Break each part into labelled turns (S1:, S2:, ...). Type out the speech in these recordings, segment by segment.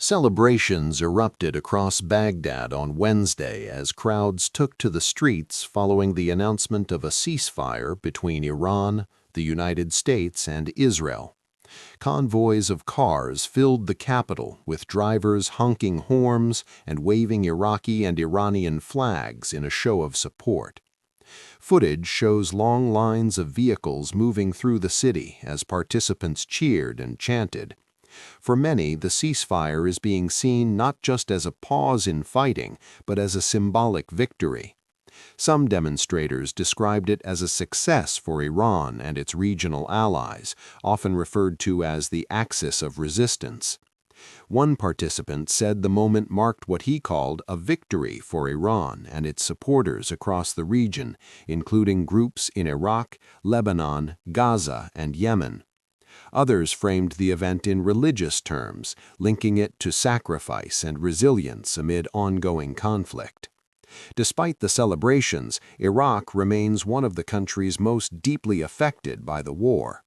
S1: Celebrations erupted across Baghdad on Wednesday as crowds took to the streets following the announcement of a ceasefire between Iran, the United States, and Israel. Convoys of cars filled the capital with drivers honking horns and waving Iraqi and Iranian flags in a show of support. Footage shows long lines of vehicles moving through the city as participants cheered and chanted. For many, the ceasefire is being seen not just as a pause in fighting, but as a symbolic victory. Some demonstrators described it as a success for Iran and its regional allies, often referred to as the axis of resistance. One participant said the moment marked what he called a victory for Iran and its supporters across the region, including groups in Iraq, Lebanon, Gaza, and Yemen. Others framed the event in religious terms, linking it to sacrifice and resilience amid ongoing conflict. Despite the celebrations, Iraq remains one of the countries most deeply affected by the war.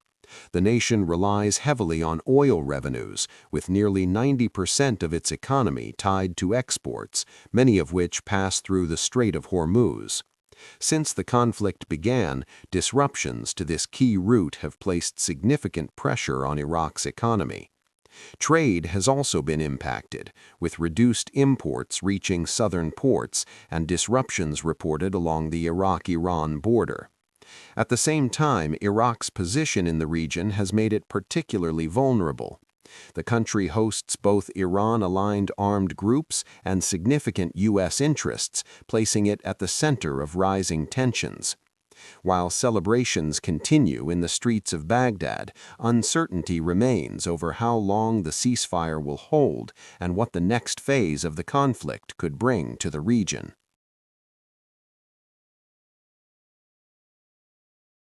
S1: The nation relies heavily on oil revenues, with nearly 90% of its economy tied to exports, many of which pass through the Strait of Hormuz. Since the conflict began, disruptions to this key route have placed significant pressure on Iraq's economy. Trade has also been impacted, with reduced imports reaching southern ports and disruptions reported along the Iraq-Iran border. At the same time, Iraq's position in the region has made it particularly vulnerable. The country hosts both Iran-aligned armed groups and significant U.S. interests, placing it at the center of rising tensions. While celebrations continue in the streets of Baghdad, uncertainty remains over how long the ceasefire will hold and what the next phase of the conflict could bring to the region.